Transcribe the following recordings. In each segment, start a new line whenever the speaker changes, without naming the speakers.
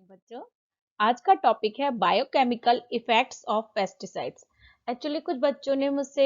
बच्चों, आज का टॉपिक है biochemical effects of pesticides. Actually कुछ बच्चों ने मुझसे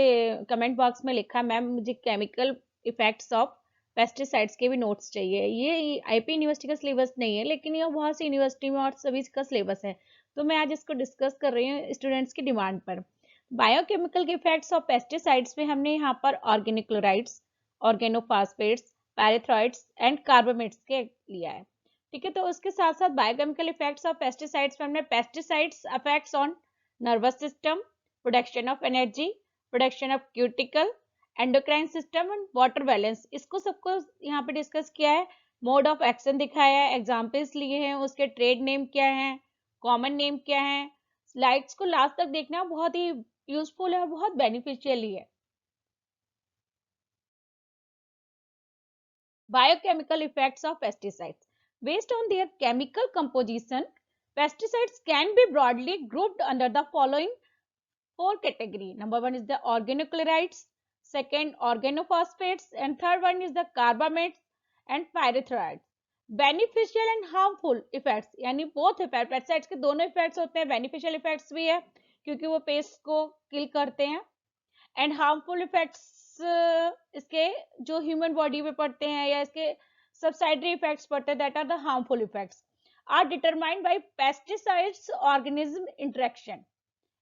कमेंट बॉक्स में लिखा, मैम मुझे केमिकल इफेक्ट्स ऑफ पेस्टिसाइड्स के भी नोट्स चाहिए। ये आईपी यूनिवर्सिटी का सिलेबस नहीं है, लेकिन ये बहुत सी यूनिवर्सिटी में और सभी का सिलेबस है, तो मैं आज इसको डिस्कस कर रही हूँ स्टूडेंट्स की डिमांड पर। बायोकेमिकल के इफेक्ट्स ऑफ पेस्टिसाइड्स में हमने यहाँ पर ऑर्गेनिक्लोराइड्स, ऑर्गेनोफॉस्फेट्स, पैरेथ्रॉइड्स एंड कार्बामेट्स के लिया है। ठीक है, तो उसके साथ साथ बायोकेमिकल इफेक्ट्स ऑफ पेस्टिसाइड्स में हमने pesticides affects on nervous system, production of energy, production of cuticle, endocrine system and water balance, इसको सबको यहाँ पे डिस्कस किया है। मोड ऑफ एक्शन दिखाया है, एग्जाम्पल्स लिए हैं, उसके ट्रेड नेम क्या है, कॉमन नेम क्या है। स्लाइड्स को लास्ट तक देखना, बहुत ही यूजफुल है और बहुत बेनिफिशियल है। Biochemical effects of pesticides. Based on their chemical composition, pesticides can be broadly grouped under the following four categories. Number one is the organochlorides, second organophosphates, and third one is the carbamates and pyrethroids. Beneficial and harmful effects, यानी both effect, pesticides के दोनों effects होते हैं। Beneficial effects भी है क्योंकि वो paste को किल करते हैं, एंड हार्मफुल इफेक्ट्स इसके जो ह्यूमन बॉडी पे पड़ते हैं या इसके सबसाइडरी इफेक्ट्स पड़ते हैं, that are the harmful effects are determined by pesticides organism interaction.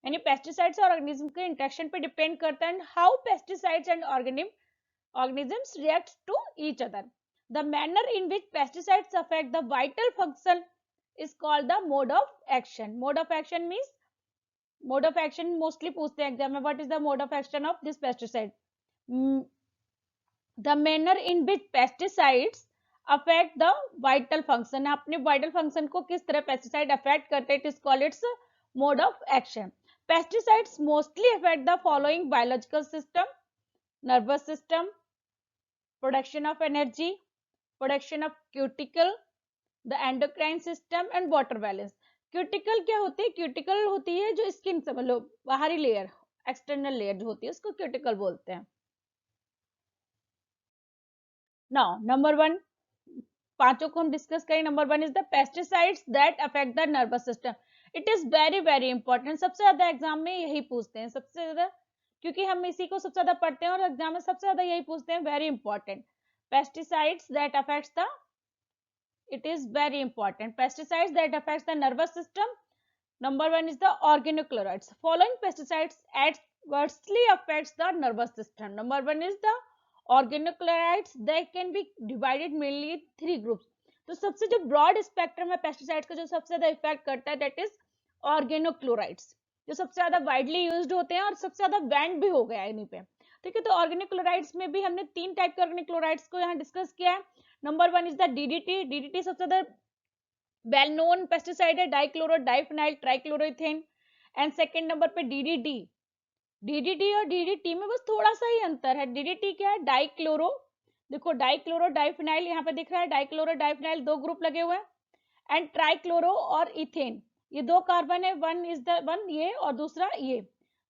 यानी पेस्टिसाइड्स और ऑर्गेनिज्म के इंटरेक्शन पे डिपेंड करता है how pesticides and organisms react to each other. The manner in which pesticides affect the vital function is called the mode of action. Mode of action means, mode of action mostly पूछते हैं exam में, what is the mode of action of this pesticide? The manner in which pesticides affect the vital function, अपने vital function को किस तरह pesticide affect करते हैं, it is called its mode of action. Pesticides mostly affect the following biological system: nervous system, production of energy, production of cuticle, the endocrine system and water balance. Cuticle क्या होती है? Cuticle होती है जो skin, समझ लो बाहरी layer, external layer जो होती है उसको क्यूटिकल बोलते हैं। नाउ नंबर वन, पांचों को हम डिस्कस करें। Number one is the pesticides that affect the nervous system. It is very very important, सबसे ज्यादा एग्जाम में यही पूछते हैं, सबसे ज्यादा, क्योंकि हम इसी को सबसे ज्यादा पढ़ते हैं और एग्जाम में सबसे ज्यादा यही पूछते हैं। Very important, pesticides that affects the, it is very important, pesticides that affects the nervous system. Number one is the organochlorides. Following pesticides adversely affects the nervous system. Number one is the organochlorides. They can be divided mainly in three groups. तो सबसे जो broad spectrum है pesticides का, जो सबसे ज्यादा effect करता है, दैट इज ऑर्गेनोक्लोराइड्स, जो सबसे ज्यादा वाइडली यूज्ड होते हैं और सबसे ज्यादा बैंड भी हो गया है इन्हीं पे। ठीक है, तो ऑर्गेनोक्लोराइड्स में भी हमने तीन टाइप के ऑर्गेनोक्लोराइड्स को यहाँ डिस्कस किया है। Number one is the DDT. DDT सबसे ज्यादा वेल नोन पेस्टिसाइड है, dichloro diphenyl trichloroethane. And second number पे डीडीटी। डीडीटी और डीडीटी में बस थोड़ा सा ही अंतर है। डीडीटी क्या है? डाइक्लोरो, देखो डाइक्लोरो डाइफिनाइल यहाँ पे दिख रहा है, डाइक्लोरो डाइफिनाइल दो ग्रुप लगे हुए हैं, एंड ट्राइक्लोरो और इथेन, ये दो कार्बन है, वन इज द वन ये और दूसरा ये,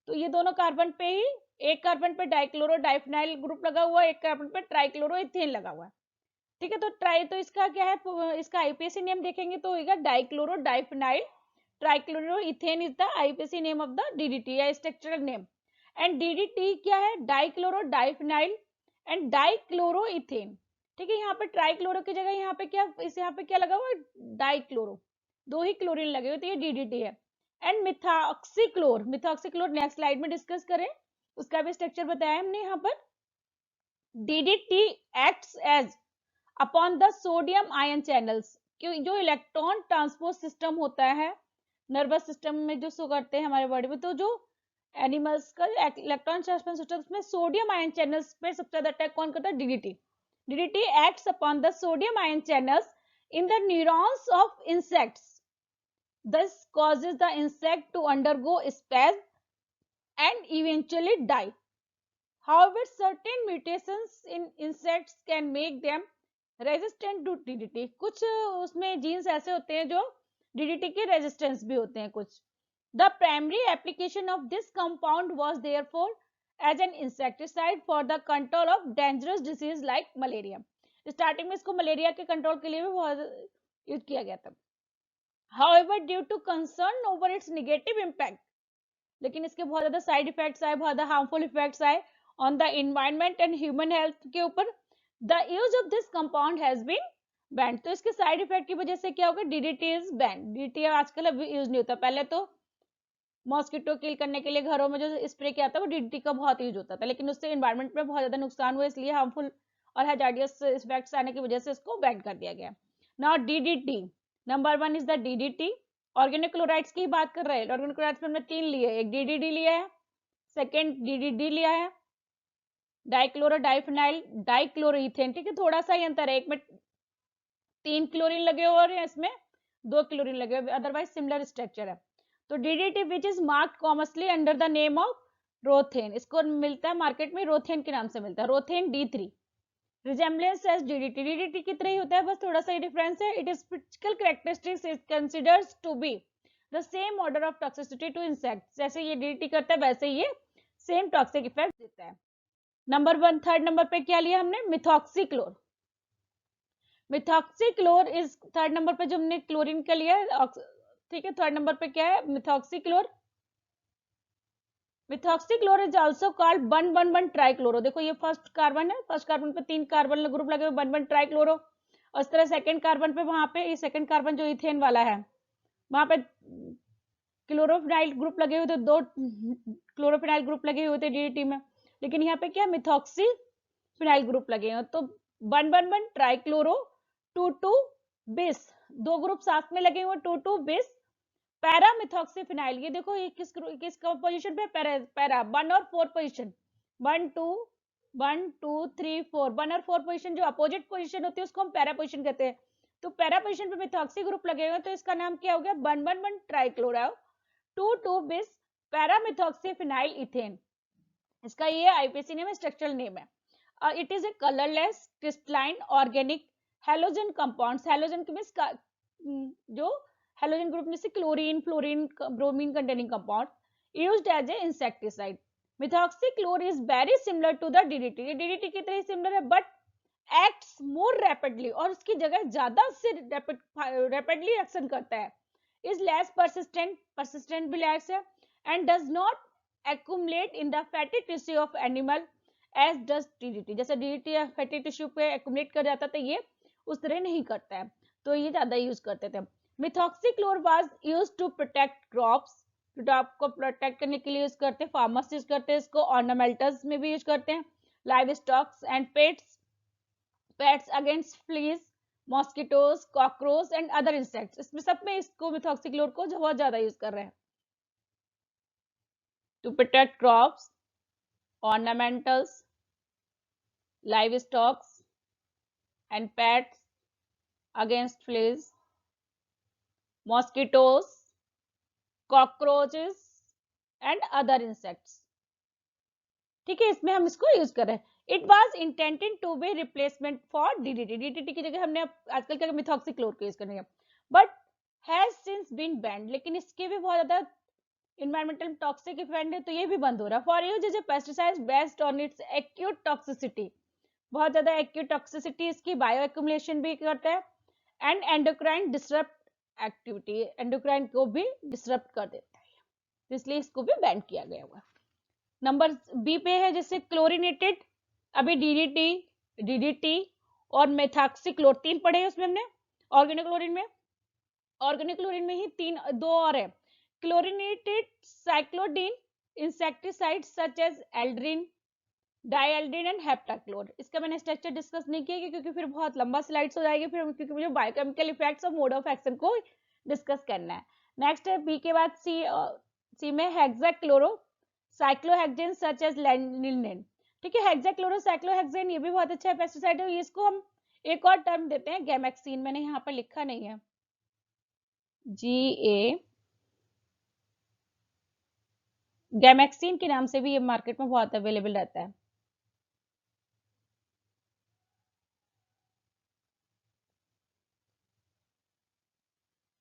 तो ये दोनों कार्बन पे ही, एक कार्बन पे डाइक्लोरो डाइफिनाइल ग्रुप लगा हुआ है, एक कार्बन पे ट्राइक्लोरो इथेन लगा हुआ है। ठीक है, तो ट्राई, तो इसका क्या है, इसका आईपीएसी नेम देखेंगे तो होगा dichloro diphenyl trichloro ethane is the IUPAC name of the DDT या स्ट्रक्चरल नेम। एंड डीडीटी क्या है? Dichloro diphenyl and dichloro ethane. ठीक है, यहाँ पे ट्राइक्लोरो की जगह यहाँ पे क्या, इस यहाँ पे क्या लगा हुआ? डाइक्लोरो, दो ही क्लोरीन लगे हुए, तो ये डीडीटी है। एंड मिथॉक्सीक्लोर, मिथॉक्सीक्लोर नेक्स्ट स्लाइड में डिस्कस करें, उसका भी स्ट्रक्चर बताया हमने यहाँ पर। DDT acts as upon the sodium ion channels, जो इलेक्ट्रॉन ट्रांसपोर्ट सिस्टम होता है नर्वस सिस्टम में, जो सो करते हैं हमारे बॉडी में, तो जो एनिमल्स का इलेक्ट्रॉन ट्रांसपोर्ट सिस्टम, उसमें सोडियम आयन चैनल्स पे सबसे ज्यादा अटैक कौन करता है? DDT. DDT acts upon the sodium ion channels in the neurons of insects, this causes the insect to undergo spasm and eventually die. However, certain mutations in insects can make them resistant to DDT. कुछ उसमें jeans ऐसे होते हैं जो DDT के resistance भी होते हैं कुछ। The primary application of this compound was therefore as an insecticide for the control of dangerous disease like malaria. Starting में इसको मलेरिया के कंट्रोल के लिए भी बहुत यूज किया गया था। however due to concern over its negative impact, लेकिन इसके बहुत ज्यादा साइड इफेक्ट्स आए, बहुत ज्यादा हार्मफुल इफेक्ट्स आए on the environment and human health के ऊपर, the use of this compound has been banned. तो इसके साइड इफेक्ट की वजह से क्या होगा, डीडीटी इज बैंड। डीडीटी आजकल अब यूज नहीं होता, पहले तो मॉस्किटो किल करने के लिए घरों में जो स्प्रे किया था वो डीडीटी का बहुत यूज होता था, लेकिन उससे एनवायरनमेंट में बहुत ज्यादा नुकसान हुआ, इसलिए हार्मफुल और हैजार्डियस इफेक्ट्स आने की वजह से इसको बैन कर दिया गया। Now DDT, number 1 is the DDT. Organic chlorides की बात कर रहे हैं, ऑर्गेनिक क्लोराइड्स में हमने 3 लिए, एक डीडीडी लिया है, सेकेंड डीडीडी लिया है, डाइक्लोरो डाइफिनाइल डाइक्लोरोइथेन, ठीक है, थोड़ा सा ही अंतर है, एक में 3 क्लोरीन लगे हुए और इसमें 2 क्लोरीन लगे हुए, अदरवाइज सिमिलर स्ट्रक्चर है। तो DDT which is marked commercially under the name of Rothane, इसको मिलता है मार्केट में रोथेन के नाम से मिलता है, Rhothane D3। Resemblance as DDT, DDT की तरह ही होता है, बस थोड़ा सा डिफरेंस है। It is physical characteristics is considers to be the same order of toxicity to insect, जैसे ये डीडीटी करता है वैसे ये सेम टॉक्सिक इफेक्ट देता है। नंबर 1, थर्ड नंबर पे क्या लिया हमने, मिथॉक्सीक्लोर। मिथॉक्सीक्लोर इज थर्ड नंबर पे, जो हमने क्लोरीन का लिया है, ठीक है, थर्ड नंबर पे क्या है, मिथॉक्सीक्लोर। मिथॉक्सीक्लोर इज आल्सो कॉल्ड 1,1,1 ट्राइक्लोरो, देखो ये फर्स्ट कार्बन है, फर्स्ट कार्बन पे 3 कार्बन ग्रुप लगे हुए, 1,1 ट्राइक्लोरो, और इस तरह सेकंड कार्बन पे, वहां पे ये सेकंड कार्बन जो इथेन वाला है वहां पे क्लोरोफिनाइल ग्रुप लगे हुए थे, 2 क्लोरोफिनाइल ग्रुप लगे हुए थे डीडीटी में, लेकिन यहाँ पे क्या मिथॉक्सी फिनाइल ग्रुप लगे हैं, तो 1,1,1 ट्राइक्लोरो 2,2 बिस, 2 ग्रुप साथ में लगे हुए, 2,2 बिस पैरा मिथॉक्सीफिनाइल। ये देखो ये किस पोजीशन पे, पैरा 1 और 4 पोजीशन, 1 2 1 2 3 4, 1 और 4 पोजीशन जो अपोजिट पोजीशन होती है उसको हम पैरा पोजीशन कहते हैं। तो पैरा पोजीशन पे मिथॉक्सी ग्रुप लगे हुए, तो इसका नाम क्या हो गया, 1,1,1 ट्राइक्लोरो 2,2 बिस पैरा मिथॉक्सीफिनाइल इथेन। इसका ये आईपीसी नेम है, स्ट्रक्चरल नेम है। It is a colourless crystalline organic halogen compounds, halogen के मींस जो हेलोजन ग्रुप में से chlorine, fluorine, bromine containing compound, used as a insecticide. Methoxychlor is very similar to the DDT, DDT की तरह similar है, but acts more rapidly, और उसकी जगह ज्यादा से रैपिडली एक्शन करता है, इज लेस परसिस्टेंट, परसिस्टेंट भी लेस है, and does not accumulate in the fatty tissue of animal as does DDT, जैसे DDT फैटी टिश्यू पे accumulate कर जाता था, ये उस तरह नहीं करता है, तो ये ज्यादा यूज करते थे। Methoxychlor was used to protect crops, crop को प्रोटेक्ट करने के लिए यूज करते हैं, फार्मर्स यूज करते हैं इसको, ऑर्नामेंटल्स में भी यूज करते हैं, live stocks and pets against fleas, mosquitoes, cockroach and other insects, इसमें सब में इसको मिथॉक्सीक्लोर को बहुत ज्यादा यूज कर रहे हैं। To protect crops, ornamentals, livestock and pets against fleas, mosquitoes, cockroaches and other insects, ठीक है, इसमें हम इसको यूज कर रहे हैं। It was intended to be replacement for DDT, DDT की जगह हमने आजकल क्या मिथॉक्सीक्लोर को यूज करेंगे, but has since been banned, लेकिन इसके भी बहुत ज्यादा इन्वायरमेंटल टॉक्सिक इफेक्ट है, तो ये भी बंद हो रहा है। For use as a pesticide based on its acute toxicity, बहुत ज्यादा एक्यूट टॉक्सिसिटी इसकी, बायो एक्यूमुलेशन भी करता है, and endocrine disrupt activity, endocrine को भी डिसरप्ट कर देता है, इसलिए इसको भी बैन किया गया हुआ। नंबर बी पे है जैसे क्लोरिनेटेड, अभी डीडीटी और मेथॉक्सीक्लोर 3 पढ़े उसमें हमने, ऑर्गेनिक क्लोरीन में ही 2 और है, chlorinated cyclodiene insecticide such as aldrin, dieldrin and heptachlor. इसका मैंने स्ट्रक्चर डिस्कस नहीं किया क्योंकि फिर बहुत लंबा स्लाइड्स हो जाएगी, फिर क्योंकि मुझे बायोकेमिकल इफेक्ट्स और मोड ऑफ एक्शन को डिस्कस करना है। नेक्स्ट है बी के बाद सी में हेक्साक्लोरो साइक्लोहेक्सेन सच एज लिनेन, ठीक है, हेक्साक्लोरोसाइक्लोहेक्सेन ये भी बहुत अच्छा पेस्टिसाइड है, इसको हम एक और टर्म देते हैं गैमेक्सिन, मैंने यहाँ पर लिखा नहीं है, गैमेक्सिन के नाम से भी ये मार्केट में बहुत अवेलेबल रहता है।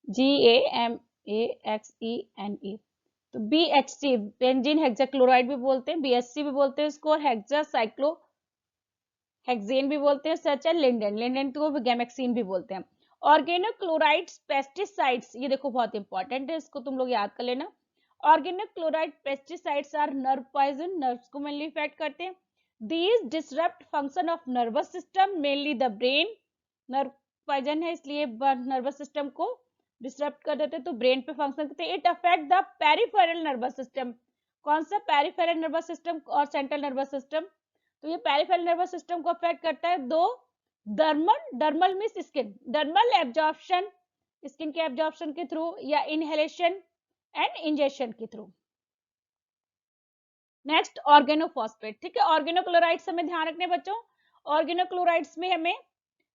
GAMAXENE, तो BHC बेंजीन हेक्साक्लोराइड भी बोलते हैं, BHC भी बोलते हैं इसको, और हेक्सासाइक्लोहेक्सेन भी बोलते हैं, सच है लिंडेन को गैमेक्सिन भी बोलते हैं। ऑर्गेनोक्लोराइड्स पेस्टिसाइड्स, ये देखो बहुत इंपॉर्टेंट है, इसको तुम लोग याद कर लेना। Organochloride pesticides are nerve poison, nerves को मेनली इफेक्ट करते हैं। These disrupt function of nervous system, mainly the brain. Nerve poison है इसलिए नर्वस सिस्टम को डिसरप्ट कर देते हैं, तो ब्रेन पे फंक्शन करते हैं। It affect the peripheral nervous system. कौन सा? पेरिफेरल नर्वस सिस्टम और सेंट्रल नर्वस सिस्टम। तो ये पेरिफेरल नर्वस सिस्टम को अफेक्ट करता है। दो, dermal means skin, dermal absorption, skin के एब्जॉर्प्शन के थ्रू या इनहेलेशन एंड इंजेक्शन के थ्रू। नेक्स्ट ऑर्गेनोफॉस्फेट, ठीक है। ऑर्गेनोक्लोराइड्स हमें ध्यान रखने बच्चों। ऑर्गेनोक्लोराइड्स में हमें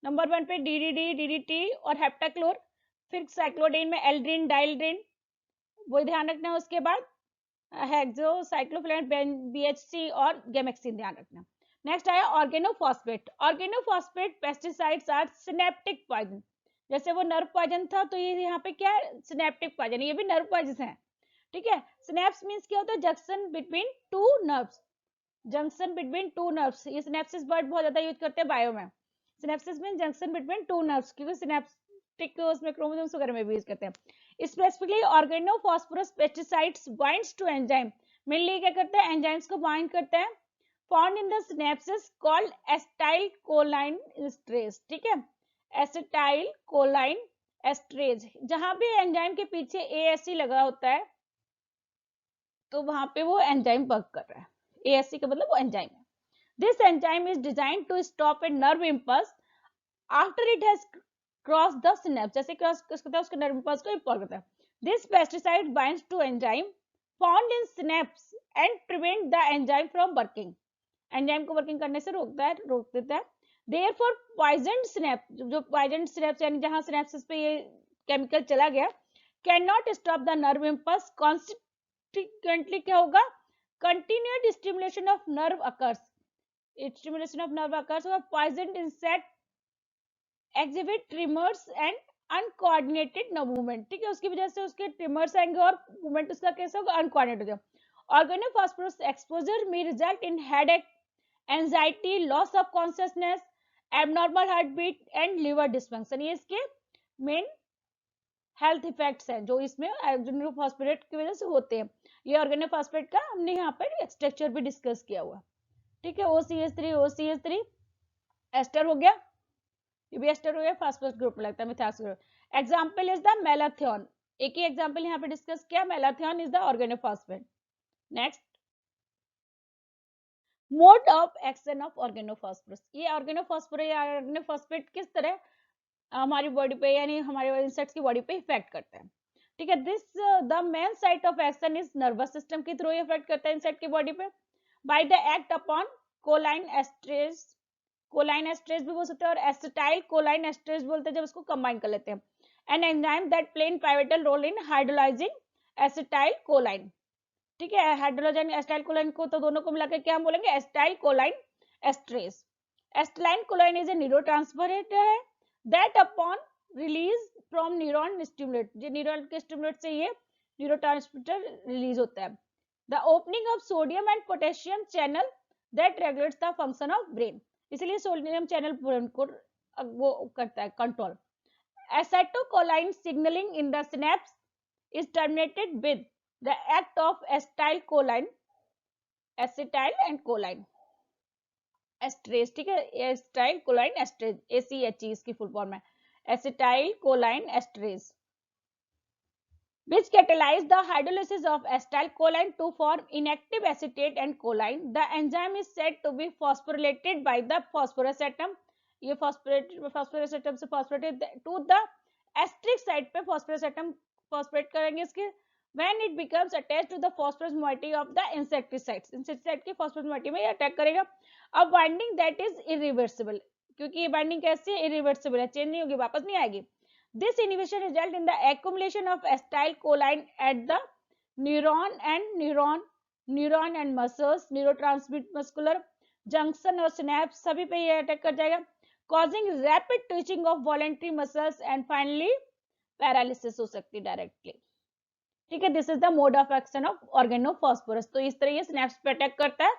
नंबर 1 पे डीडीडी, डीडीटी और हेप्टाक्लोर, फिर साइक्लोडीन में एल्ड्रीन, डाइल्ड्रीन, वो ध्यान रखना है। उसके बाद हेक्सो साइक्लोफिलेट, बीएचसी और गेमेक्सिन ध्यान रखना। नेक्स्ट आया organophosphate. Organophosphate pesticides are synaptic poison. जैसे वो नर्व पॉइजन था, तो ये यहाँ पे क्या है? सिनेप्टिक पॉइजन, ये भी नर्व पॉइजन है, ठीक है। सिनेप्स मींस क्या होता है? Junction between two nerves, junction between two nerves. ये सिनेप्सिस वर्ड बहुत ज्यादा यूज करते हैं बायो में। Synapsis means junction between two nerves, क्योंकि सिनेप्टिक उसमें क्रोमोसोम्स वगैरह में भी यूज करते हैं। Specifically organophosphorus pesticides binds to enzyme, mainly क्या करते हैं? एंजाइम्स को बाइंड करते हैं। Found in the synapsis called acetyl कोलाइन esterase, ठीक है। एसिटाइल कोलाइन एस्ट्रेज, जहां भी एंजाइम के पीछे एएससी लगा होता है, तो वहां पे वो एंजाइम वर्क कर रहा है। एएससी का मतलब वो एंजाइम है। This enzyme is design to stop a nerve impulse after it has cross the synapse, जैसे क्रॉस करता है उसके नर्व इंपल्स को इम्पॉल करता है। This pesticide binds to enzyme found in synapse and prevent the enzyme from working, enzyme को working करने से रोक देता है। देयरफॉर पॉइजन सिनेप्स, जो पॉइजन सिनेप्स यानी जहां सिनेप्सिस पे ये केमिकल चला गया, can not stop the nerve impulse. Consequently क्या होगा? Continued stimulation of nerve occurs, stimulation of nerve occurs. Poison insect exhibit tremors and uncoordinated movement, ठीक है। उसकी वजह से उसके ट्रिमर्स आएंगे और मूवमेंट उसका कैसा होगा? अनकोऑर्डिनेटेड हो जाएगा। ऑर्गेनोफॉस्फोरस एक्सपोजर में result in headache, anxiety, loss of consciousness, abnormal heart beat and liver dysfunction. ये इसके मेन हेल्थ इफेक्ट्स हैं जो इसमें ऑर्गेनोफॉस्फेट की वजह से होते हैं। ये ऑर्गेनोफॉस्फेट का हमने यहाँ पर स्ट्रक्चर भी डिस्कस किया हुआ, ठीक है। OCH3, OCH3 एस्टर हो गया, ये भी एस्टर हो गया, फास्फोरस ग्रुप लगता है methoxy group. Example is the malathion, एक ही एग्जांपल यहाँ पे डिस्कस किया, malathion is the organophosphate. Next, mode of action of organophosphorus. ये ऑर्गेनोफॉस्फेट किस तरह हमारी बॉडी पे यानी हमारे इंसेक्ट्स की बॉडी पे इफेक्ट करता है, ठीक है। This the main site of action is nervous system के थ्रू इफेक्ट करता है इंसेक्ट की बॉडी पे, by the act upon कोलाइन esterase, कोलाइन esterase भी बोल सकते हैं, और एसिटाइल कोलाइन एस्ट्रेज बोलते हैं जब उसको कंबाइन कर लेते हैं। An enzyme that play pivotal role in hydrolysing acetyl choline, ठीक है। हाइड्रोजन एसिटाइल कोलाइन को तो दोनों को मिलाकर क्या हम बोलेंगे? Acetyl कोलाइन esterase. Acetylcholine is a neurotransmitter है that upon release from neuron stimulate, जो न्यूरॉन के स्टिमुलेट से ये न्यूरोट्रांसमीटर रिलीज होता है। The opening of sodium and potassium channel that regulates the function of brain, इसलिए सोडियम चैनल को वो करता है control. Acetylcholine signalling in the synapse is terminated with the act of acetylcholine, acetyl and choline esterase, ठीक है। Acetyl कोलाइन esterase, ACHE इसकी full form है, acetyl कोलाइन esterase, which catalyze the hydrolysis of acetylcholine to form inactive acetate and choline. The enzyme is said to be phosphorylated by the phosphorus atom. ये phosphorus atom से phosphorate to the asterisk side पे phosphorus atom phosphorate करेंगे इसके, when it becomes attached to the phosphorus moiety of the insecticides, insecticide की phosphorus moiety में ये attack करेगा। अब binding that is irreversible, क्योंकि ये binding कैसी है? irreversible है, चेंज नहीं होगी, वापस नहीं आएगी। This inhibition result in the accumulation of acetylcholine at the neuron and muscles, neurotransmit muscular junction और synapse सभी पे ये अटैक कर जाएगा, causing rapid twitching of voluntary muscles and finally paralysis हो सकती है डायरेक्टली, ठीक है। This is the mode of action of organophosphorus. तो इस तरह ये सिनेप्स पे अटैक करता है,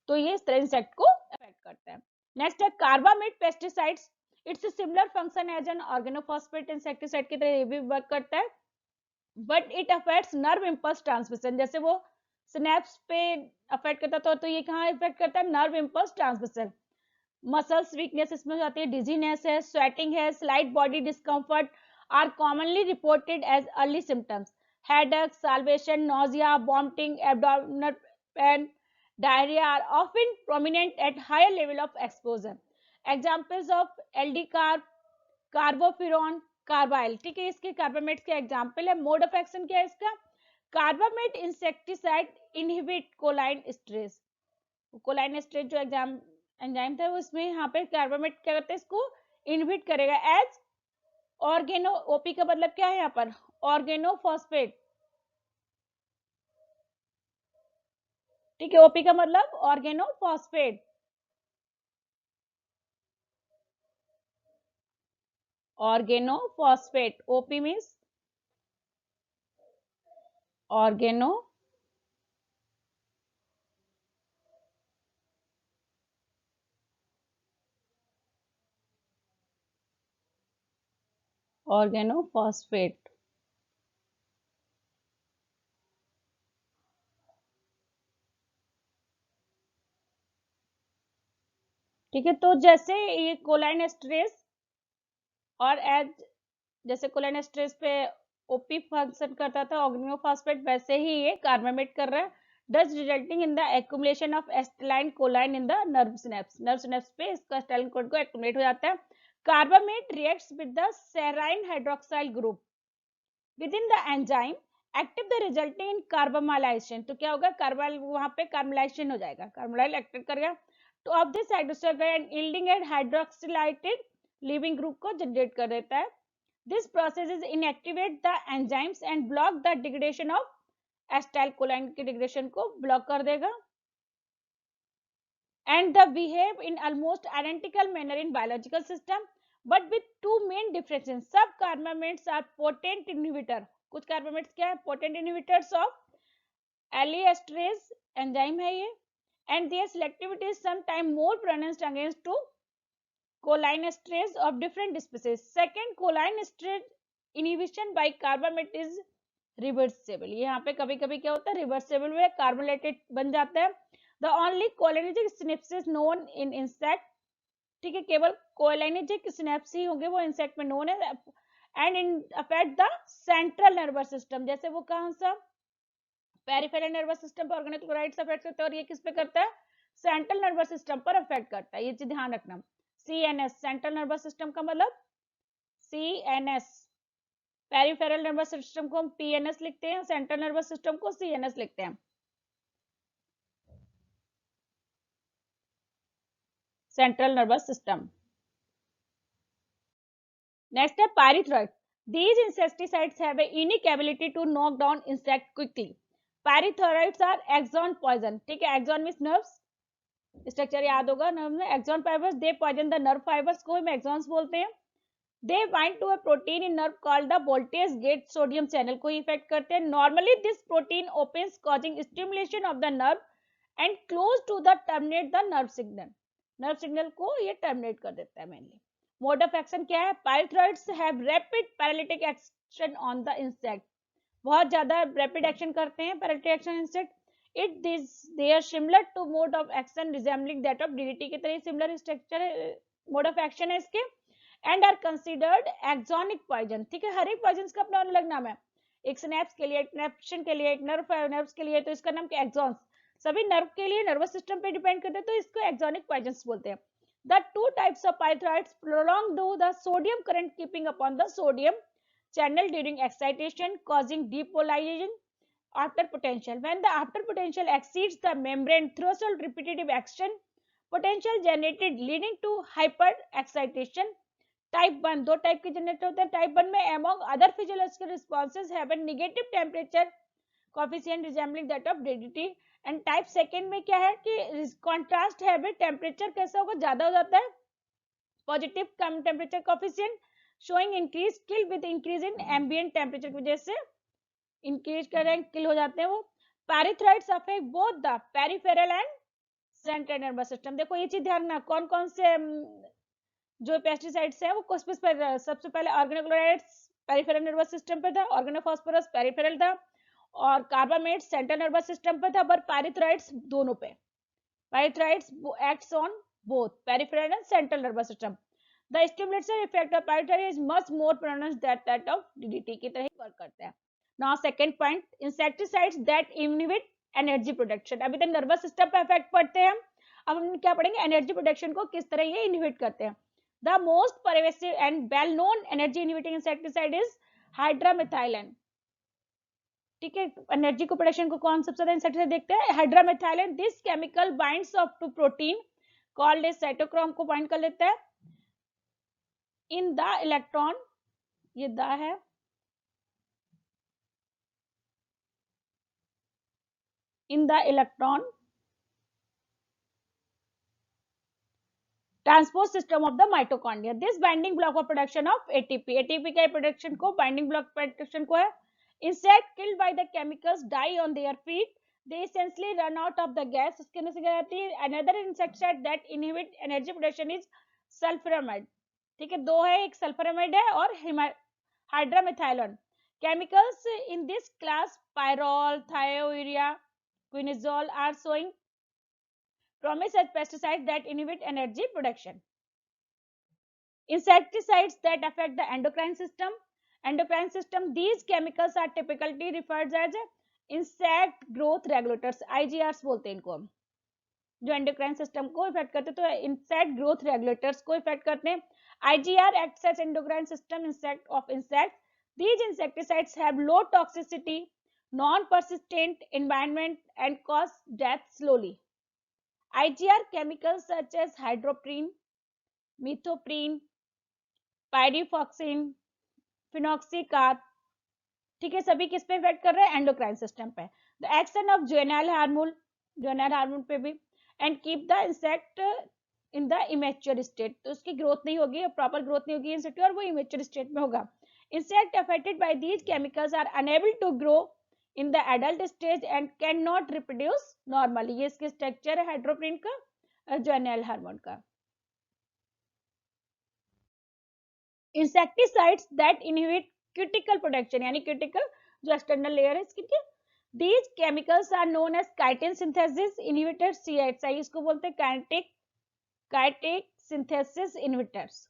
तो ये इस तरह इंसेक्ट को अफेक्ट करता है। नेक्स्ट है carbamate pesticides. It's similar function as an organophosphate, insecticide की तरह ये भी वर्क करता है, but it affects nerve impulse transmission. जैसे वो स्नैप्स पे अफेक्ट करता था, तो ये कहाँ इफेक्ट करता है, nerve impulse transmission. Muscles weakness इसमें हो जाती है, डिजीनेस है, स्वेटिंग है, slight body discomfort are commonly reported as early symptoms. Headache, salivation, nausea, vomiting, abdominal pain, diarrhea are often prominent at higher level of exposure. Examples of LD carb, carbofuran, carbaryl, ठीक है, इसके carbamate के example है। Mode of action क्या है इसका, carbamate insecticide inhibit कोलाइन stress. कोलाइन stress जो exam enzyme था उसमें यहाँ पे कार्बामेट क्या करते हैं, इसको इनहिबिट करेगा एज ऑर्गेनो, ओपी का मतलब क्या है यहाँ पर, ऑर्गेनोफॉस्फेट, ठीक है, ओपी का मतलब organophosphate, organophosphate, OP means organo organophosphate. ठीक है, तो जैसे ये कोलाइन स्ट्रेस और एज जैसे कोलाइन स्ट्रेस पे ओपी फंक्शन करता था ऑर्गेनोफॉस्फेट, वैसे ही ये कार्बामेट कर रहा है, thus resulting in the accumulation of acetylcholine choline in the nerve synapse। nerve synapse पे इसका acetylcholine को accumulate हो जाता है। Carbamate reacts with the serine hydroxyl group within the enzyme active the resulting in carbamylation। तो क्या होगा, carpal वहां पे कार्बलाइजेशन हो जाएगा, कार्बोलाइल एक्टिव करेगा तो of this hydroxide yielding at hydroxylated leaving group को जनरेट कर देता है। This process is inactivate the enzymes and block the degradation of acetylcholine की degradation को block कर देगा। And they behave in almost identical manner in biological system, but with two main differences. Some carbamates are potent inhibitor, कुछ carbamates क्या है, potent inhibitors of aliesterase enzyme है ये, and their selectivity is sometimes more pronounced against to cholinesterase of different species. Second, cholinesterase inhibition by carbamate is reversible, यहाँ पे कभी कभी क्या होता है, रिवर्सेबल में कार्बोलेटेड बन जाता है। The only cholinergic synapses known in insect, ठीक है, केवल कोलिनर्जिक सिनेप्स ही होंगे वो इंसेक्ट में नोन है, and in affect the central nervous system. जैसे वो कौन सा, पेरिफेरल नर्वस सिस्टम पर ऑर्गेनोक्लोराइड्स अफेक्ट करता है, और ये किस पे करता है, सेंट्रल नर्वस सिस्टम पर अफेक्ट करता है, ये चीज ध्यान रखना। सीएनएस, सेंट्रल नर्वस सिस्टम का मतलब सीएनएस, पेरिफेरल नर्वस सिस्टम को हम पीएनएस लिखते हैं, सेंट्रल नर्वस सिस्टम को सीएनएस लिखते हैं, सेंट्रल नर्वस सिस्टम। नेक्स्ट है पायरिथ्रॉइड। These insecticides have a unique ability to knock down insect quickly. Pyrethroids are axon poison, ठीक है, axon means nerves, स्ट्रक्चर याद होगा, नर्व में axon fibres, they poison the nerve fibres को हम axons बोलते हैं। They bind to a protein in nerve called the voltage gate sodium channel को इफेक्ट करते हैं। Normally this protein opens causing stimulation of the nerve and close to the terminate the nerve signal, nerve signal को ये terminate कर देता है mainly. Mode of action क्या है, pyrethroids have rapid paralytic action on the insect, बहुत ज्यादा rapid action करते हैं paralytic action insect. It this they are similar to mode of action resembling that of DDT की तरह similar structure mode of action है इसके, and are considered axonic poison, ठीक है, हर एक पॉइजन का अपना अलग नाम है, एक स्नैप्स के लिए, एक नेप्शन के लिए, एक नर्व्स के लिए, तो इसका नाम क्या, एक्सॉन्स, सभी नर्व के लिए नर्वस सिस्टम पे डिपेंड करते हैं, तो इसको एक्सोनिक पॉइजन बोलते हैं। The two types of pyrethroids prolong the sodium current keeping upon the sodium channel during excitation, causing depolarization after potential. When the after potential exceeds the membrane threshold, repetitive action potential generated leading to hyper excitation। Type 1 दो type के generate होते हैं। Type 1 में among other physiological responses have a negative temperature coefficient resembling that of DDT, and type second में क्या है कि contrast है, टेम्परेचर कैसा होगा, ज्यादा हो जाता है, positive come temperature coefficient showing increase kill with increase in ambient temperature की वजह से इंक्रीज कर रहे हैं, किल हो जाते हैं वो। Pyrethroids affect both the peripheral and central nervous system. देखो ये चीज ध्यान रखना, कौन कौन से जो पेस्टिसाइड्स है वो किस पर, सबसे पहले ऑर्गेनोक्लोराइड्स पेरिफेरल नर्वस सिस्टम पे था, ऑर्गेनोफॉस्फोरस पेरिफेरल था, और कार्बामेट्स सेंट्रल नर्वस सिस्टम पे था, पर पाइरेथ्राइड्स दोनों पे. Pyrethroids acts on both peripheral and central nervous system. The stimulatory effect of pyrethroid is much more pronounced than that of DDT की तरह ही वर्क करता है. Now second point, insecticides that inhibit energy production. अभी तक nervous system पे effect पड़ते हैं, अब हम क्या पढ़ेंगे, एनर्जी प्रोडक्शन को किस तरह ये इनहिबिट करते हैं. The most pervasive and well known energy inhibiting insecticide is hydramethylene. ठीक है, एनर्जी को प्रोडक्शन को कौन सबसे ज्यादा इंसेक्टिसाइड देखते हैं, hydramethylnon. This chemical binds of to protein called as cytochrome को बाइंड कर लेता है इन द इलेक्ट्रॉन, ये द है, in the electron transport system of the mitochondria. This binding block of production of ATP, ATP का production को, binding block production को है. Insect killed by the chemicals die on their feet. They essentially run out of the gas. उसके अंदर से क्या जाती है. Another insecticide that inhibit energy production is sulfuramide. ठीक है, दो है, एक सल्फरामाइड है और हाइड्रामेथाइलोन. Chemicals in this class pyrrole, thiourea, quinazole are showing promise as pesticides that inhibit energy production. Insecticides that affect the endocrine system. Endocrine system, these chemicals are typically referred as insect growth regulators, IGRs बोलते हैं इनको, जो endocrine system को effect करते हैं, तो insect growth regulators को effect करते हैं. IGR acts as endocrine system insect of insects. These insecticides have low toxicity, non-persistent environment and cause death slowly. IGR chemicals such as hydroprene, methoprene, pyrifoxine, फिनॉक्सीकार्प, ठीक है, सभी किस पे इफेक्ट कर रहे हैं, एंडोक्राइन सिस्टम पे. The action of juvenile hormone पे भी, and keep the insect in the immature state, तो उसकी ग्रोथ नहीं होगी, प्रॉपर ग्रोथ नहीं होगी इंसेक्ट, और वो इमेच्योर स्टेट में होगा. Insect affected by these chemicals are unable to grow in the adult stage and can not reproduce normally. ये इसके स्ट्रक्चर है हाइड्रोप्रिन का और जुवेनाइल हार्मोन का. Insecticides that inhibit cuticle production, यानी क्यूटिकल जो एक्सटर्नल लेयर है इसकी, these chemicals are known as chitin synthesis inhibitors, CSI इसको बोलते हैं, काइटिक सिंथेसिस इनहिबिटर्स.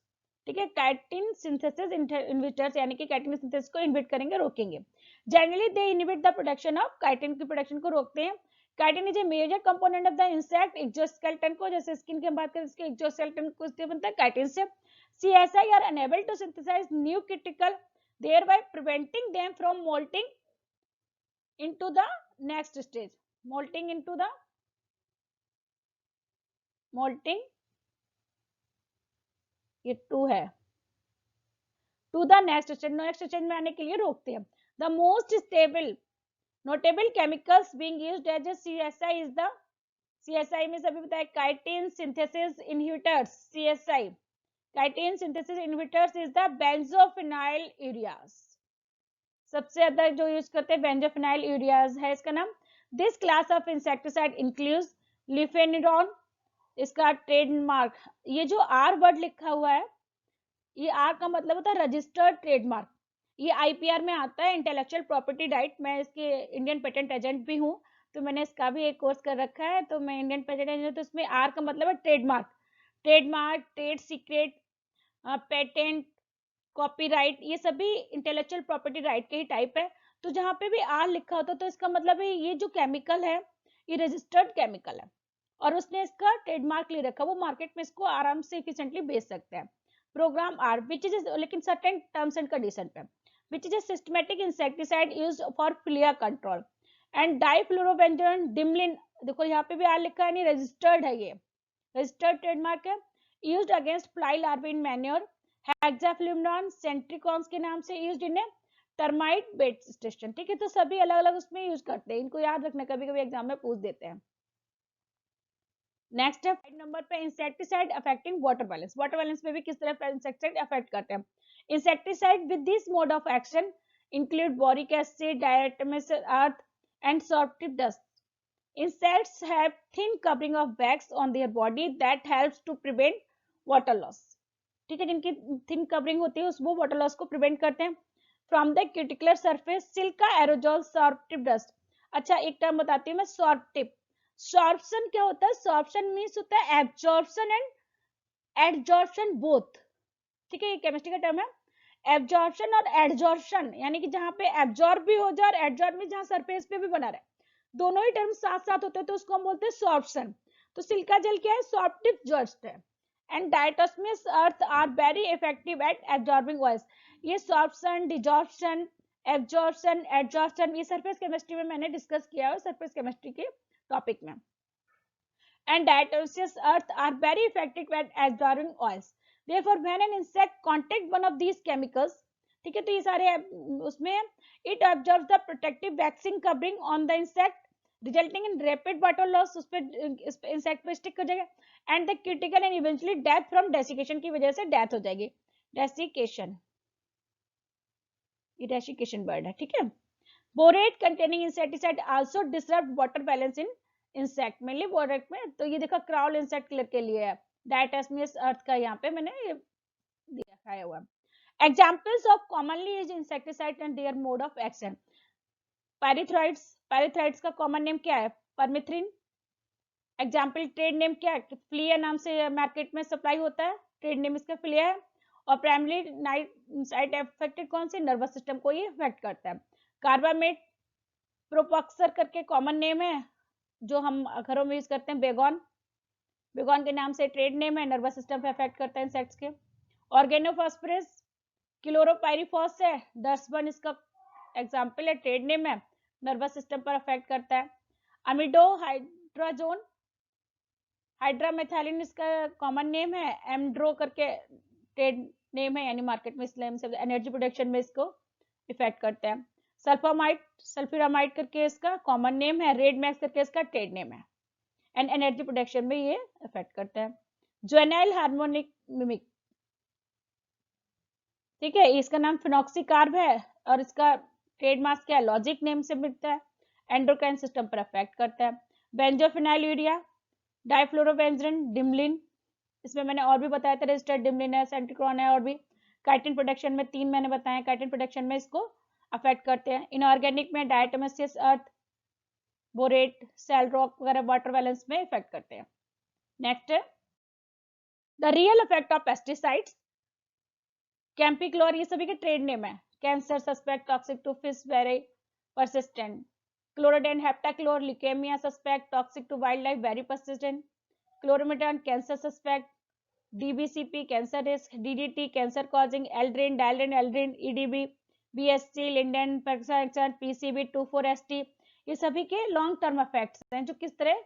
ठीक है, काइटिन सिंथेसिस इनहिबिटर्स यानी कि काइटिन सिंथेसिस को इनहिबिट करेंगे, रोकेंगे. Generally they inhibit the production of chitin की प्रोडक्शन को रोकते हैं. Chitin is a major component of the insect exoskeleton को, जैसे स्किन की हम बात करें, इसके एक्सोस्केलेटन को बनता है काइटिन से. CSI are unable to synthesize new cuticle, thereby preventing them from molting into the next stage. Molting, ये 2 है, to the next stage में आने के लिए रोकते हैं. The most stable notable chemicals being used as a CSI is the, CSI में सभी बताया, chitin synthesis inhibitors, CSI. Chitin synthesis inhibitors is the benzophenyl ureas. सबसे ज्यादा जो यूज करते हैं बेंजोफिनाइल यूरियाज है इसका नाम. This class of insecticide includes lufenuron, इसका ट्रेडमार्क, ये जो आर वर्ड लिखा हुआ है, ये आर का मतलब होता है रजिस्टर्ड ट्रेडमार्क. ये IPR में आता है, इंटेलेक्चुअल प्रॉपर्टी राइट. मैं इसके इंडियन पेटेंट एजेंट भी हूँ, तो मैंने इसका भी एक कोर्स कर रखा है, तो मैं इंडियन पेटेंट एजेंट, तो इसमें आर का मतलब है trademark, trade secret, patent, copyright, ये सभी इंटेलेक्चुअल प्रॉपर्टी राइट के ही टाइप है. तो जहां पे भी आर लिखा होता है तो इसका मतलब है ये जो केमिकल है ये रजिस्टर्ड केमिकल है और उसने इसका ट्रेडमार्क ले रखा, वो मार्केट में इसको आराम से एफिशिएंटली बेच सकते हैं. प्रोग्राम आर विच इज, लेकिन सर्टेन टर्म्स एंड कंडीशन पे, which is a systematic insecticide used for flea control and diflubenzuron Dimilin, देखो यहाँ पे भी आर लिखा है, नहीं रजिस्टर्ड है, ये रजिस्टर्ड ट्रेडमार्क है. यूज्ड अगेंस्ट फ्लाई लार्वा इन मैन्योर. हेक्साफ्लुमिनॉन सेंट्रिकॉन्स के नाम से used in termite bed station. ठीक है, तो सभी अलग अलग उसमें यूज करते हैं, इनको याद रखना, कभी कभी एग्जाम में पूछ देते हैं. नेक्स्ट है 5 नंबर पे insecticide affecting water balance. Water balance में भी किस तरह इंसेक्टिसाइड अफेक्ट करते हैं. Insecticide with this mode of action include boric acid, diatomaceous earth and sorptive dust. Insects have thin covering of wax on their body that helps to prevent water loss. ठीक है, जिनकी thin covering होती है वो water loss को prevent करते हैं। From the cuticular surface silica aerosol sorptive dust. अच्छा एक टर्म बताती हूँ मैं, सॉर्ब टिप। सॉर्प्शन क्या होता है? सॉर्प्शन मीन्स होता है एब्जॉर्प्शन एंड एडजॉर्प्शन बोथ। ठीक है, ये केमिस्ट्री का टर्म है। एब्जॉर्प्शन और एडजॉर्प्शन यानी कि जहां पे एब्जॉर्ब भी हो जाए और एडजॉर्ब में जहां सरफेस पे भी बना रहे, दोनों ही टर्म साथ साथ होते हैं तो उसको हम बोलते हैं सॉर्प्शन। तो सिल्का जेल क्या है? सॉर्प्टिव जस्ट है। And diatomaceous earth are very effective at absorbing oils. ये सॉर्प्शन, डिजॉर्प्शन, एब्जॉर्प्शन, एडजॉर्प्शन ये सरफेस केमिस्ट्री में मैंने डिस्कस किया है सरफेस केमिस्ट्री के टॉपिक में। And diatomaceous earth are very effective at absorbing oils. Therefore, when an insect contact one of these chemicals, ठीक है, तो ये सारे उसमें it absorbs the protective waxing covering on the insect, resulting in rapid water loss, उस पे insect पे stick हो जाएगा, and the critical and eventually death from desiccation की वजह से डेथ हो जाएगी। डेसिकेशन, ये डेसिकेशन वर्ड है, ठीक है। Borate containing insecticide also disrupt water balance इन इंसेक्ट, मेनली बोरेट में। तो ये देखो क्राउल इंसेक्ट किलर के लिए है, डायटोस्मियस अर्थ का यहाँ पे मैंने ये दिखाया हुआ। Examples of commonly used insecticide and their mode of action. Pyrethroids, pyrethroids का कॉमन नेम क्या है? परमिथ्रिन। एग्जाम्पल ट्रेड नेम क्या है? फ्लिया नाम से मार्केट में सप्लाई होता है, ट्रेड नेम इसका फ्लिया है। और प्राइमरी साइड इफेक्टेड कौन से? नर्वस सिस्टम को ये इफेक्ट करता है। कार्बामेट, प्रोपॉक्सर करके कॉमन नेम है जो हम घरों में यूज करते हैं। बेगोन, बेगोन के नाम से ट्रेड नेम है, नर्वस सिस्टम पे अफेक्ट करता है इंसेक्ट्स के। ऑर्गेनोफॉस्फोरस, क्लोरोपाइरिफॉस है, दर्सबन इसका एग्जाम्पल है, ट्रेड नेम है, नर्वस सिस्टम पर अफेक्ट करता है। अमिडो हाइड्राजोन, हाइड्रामेथालिन इसका कॉमन नेम है, एमड्रो करके ट्रेड नेम है, यानी मार्केट में इसलिए एनर्जी प्रोडक्शन में इसको इफेक्ट करते हैं। सल्फामाइड, सल्फ्यूरामाइड करके इसका कॉमन नेम है, रेड मैक्स करके इसका ट्रेड नेम है, एंड एनर्जी प्रोडक्शन में ये इफेक्ट करता है। ज्वेनाइल हार्मोनिक मिमिक, ठीक है, इसका नाम फिनॉक्सीकार्ब है और इसका ट्रेडमार्क क्या है? लॉजिक नेम से मिलता है, एंडोक्राइन सिस्टम पर अफेक्ट करता है। बेंजोफिनाइल यूरिया, डाइफ्लोरोबेंजीन, डिमलिन, इसमें मैंने और भी बताया था, रजिस्टर्ड डिमलिन है, सेंटिक्रोन है, और भी। काइटिन प्रोडक्शन में 3 मैंने बताया, काइटिन प्रोडक्शन में इसको अफेक्ट करते हैं। इनऑर्गेनिक में diatomaceous earth, borate, cell rock वगैरह वाटर बैलेंस में इफेक्ट करते हैं। नेक्स्ट है the real effect of pesticides. Camphechlor ये सभी के ट्रेड नेम है। Cancer suspect, toxic to fish, very persistent. Chlordane heptachlor, leukaemia suspect, toxic to wildlife, very persistent. Chloromethane, cancer suspect. DBCP, cancer risk. DDT, cancer causing. Aldrin, dieldrin, aldrin, EDB, BSC, lindane, परक्साइक्सन, PCB, 24ST, ये सभी के long term effects हैं जो किस तरह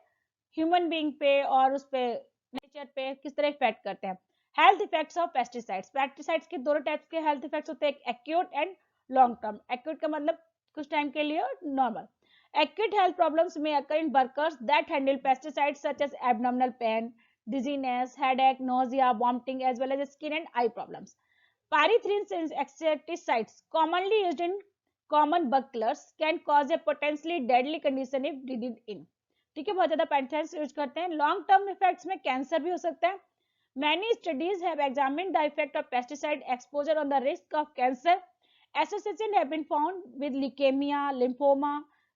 human being पे और उस पे नेचर पे किस तरह इफेक्ट करते हैं। Health effects of pesticides, pesticides के दोनों टाइप्स के हेल्थ इफेक्ट्स होते हैं, acute and long term. Acute का मतलब कुछ टाइम के लिए और normal. Acute health problems may occur in workers that handle pesticides such as abdominal pain, dizziness, headache, nausea, vomiting, as well as skin and eye problems. Pyrethrin insecticides, commonly used in common bug killers, can cause a potentially deadly condition if breathed in. ठीक है, बहुत ज्यादा pesticides use करते हैं। Long term effects में cancer भी हो सकता है। Many studies have examined the effect of pesticide exposure on the risk of cancer. Associations have been found with leukemia, lymphoma,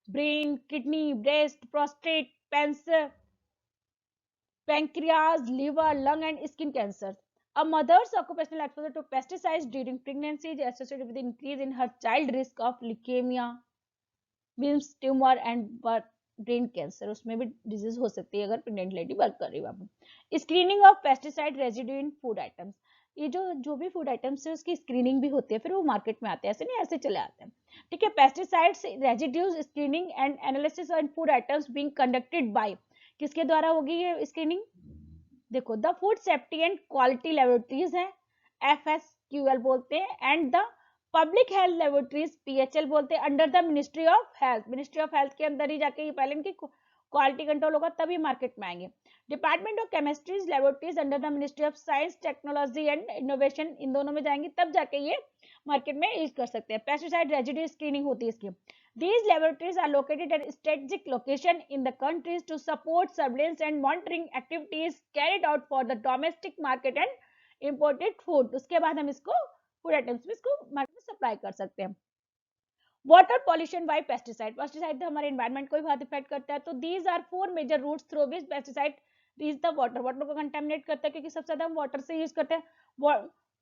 brain, kidney, breast, prostate, pancreas, liver, lung, and skin cancers. A mother's occupational exposure to pesticides during pregnancy is associated with increase in her child risk of leukemia, Wilms tumor, and brain cancer, उसमें भी disease हो सकती है अगर pregnant lady work कर रही है। Screening of pesticide residue in food items, ये जो भी फूड आइटम्स है उसकी स्क्रीनिंग भी होती है, फिर वो मार्केट में आते हैं, ऐसे नहीं ऐसे चले आते हैं। ठीक है, pesticides residues screening and analysis on food items being conducted by, किसके द्वारा होगी ये स्क्रीनिंग? देखो, the food safety and quality laboratories है, FSQL बोलते हैं, and the public health laboratories, PHL बोलते हैं, under the ministry of health. Ministry of health के अंदर ही जाके ये पहले इनकी क्वालिटी कंट्रोल होगा तभी मार्केट में आएंगे। Department of chemistries laboratories under the ministry of science, technology and innovation, इन दोनों में जाएंगे तब जाके ये मार्केट में यूज कर सकते हैं। पेस्टिसाइड रेजिड्यू स्क्रीनिंग होती है इसकी। These laboratories are located at strategic location in the countries to support surveillance and monitoring activities carried out for the domestic market and imported food, उसके बाद हम इसको फूड आइटम्स में इसको मार्केट में सप्लाई कर सकते हैं। Water pollution by pesticide, pesticide हमारे एनवायरनमेंट को भी बहुत इफेक्ट करता है। तो these are 4 major routes through which pesticide reach the water, water को कंटेमिनेट करता है क्योंकि सबसे ज्यादा हम वाटर से यूज करते हैं।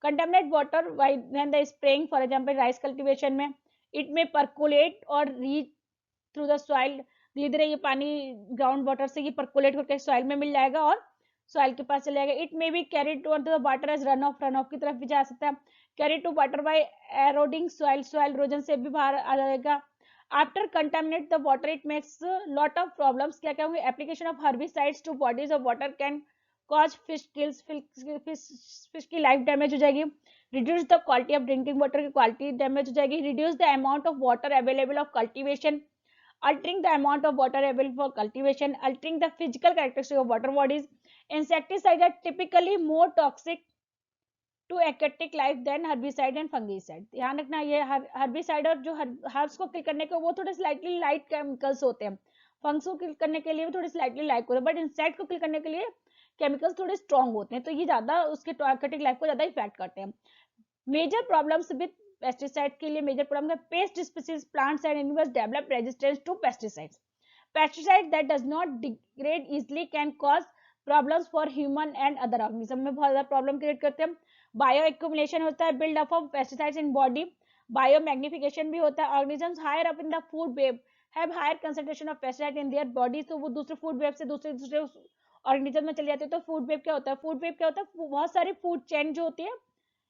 Contaminate water when the spraying, for example rice cultivation में, इट में परकोलेट और रीच थ्रू द सॉइल, धीरे धीरे ये पानी ग्राउंड वाटर से ये परकोलेट होकर सॉइल में मिल जाएगा और सॉइल के पास चले जाएगा। It may be carried to the water as run off, run off की तरफ भी जा सकता है। Carry to water by eroding soil, soil erosion से भी बाहर आ जाएगा। After contaminate the water it makes lot of problems, क्या क्या होंगे, application of herbicides to bodies of water can cause fish kills, fish की लाइफ डैमेज हो जाएगी। Reduce the quality of drinking water की क्वालिटी डैमेज हो जाएगी। Reduce the amount of water available of cultivation, altering the amount of water available for cultivation, altering the physical characteristics of water bodies. Insecticides are typically more toxic to aquatic life than herbicide and fungicide. ध्यान रखना, ये herbicide और जो herbs को किल करने के वो थोड़े स्लाइटली लाइट केमिकल्स होते हैं, फंग्स को किल करने के लिए भी थोड़े स्लाइटली लाइट होते हैं, बट इंसेक्ट को किल करने के लिए केमिकल्स थोड़े स्ट्रॉन्ग होते हैं, तो ये ज्यादा उसके aquatic लाइफ को ज्यादा इफेक्ट करते हैं। मेजर प्रॉब्लम्स विद पेस्टिसाइड के लिए मेजर प्रॉब्लम है, pest species plants and animals develop resistance to pesticides. Pesticide that does not degrade easily can cause problems for human and other organism, में बहुत ज्यादा प्रॉब्लम क्रिएट करते हैं। Bio accumulation होता है, build up of pesticides in body, bio magnification भी होता है। Organisms higher up in the food web have higher concentration of pesticide in their body, तो वो दूसरे फूड वेब से दूसरे दूसरे ऑर्गेनिज्म में चले जाते हैं। तो फूड वेब क्या होता है, फूड वेब क्या होता है, बहुत सारी फूड चेन जो होती है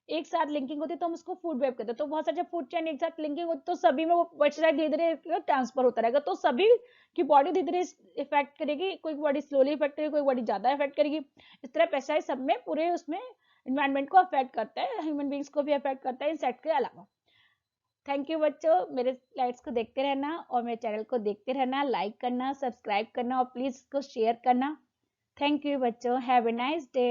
एक साथ लिंकिंग होती है, तो हम उसको फूड वेब कहते हैं। तो बहुत सारे फूड चेन एक साथ लिंकिंग होती है, तो सभी में वो पेस्टिसाइड धीरे धीरे ट्रांसफर होता रहेगा, तो सभी की बॉडी धीरे धीरे इफेक्ट करेगी, कोई बॉडी स्लोली इफेक्ट करेगी, कोई बॉडी ज्यादा इफेक्ट करेगी। इस तरह पेस्टिसाइड सब में पूरे उसमें एनवायरनमेंट को अफेक्ट करता है, ह्यूमन बींग्स को भी अफेक्ट करता है इंसेक्ट के अलावा। थैंक यू बच्चों, मेरे स्लाइड्स को देखते रहना और मेरे चैनल को देखते रहना, लाइक करना, सब्सक्राइब करना और प्लीज इसको शेयर करना। थैंक यू बच्चों, हैव ए नाइस डे।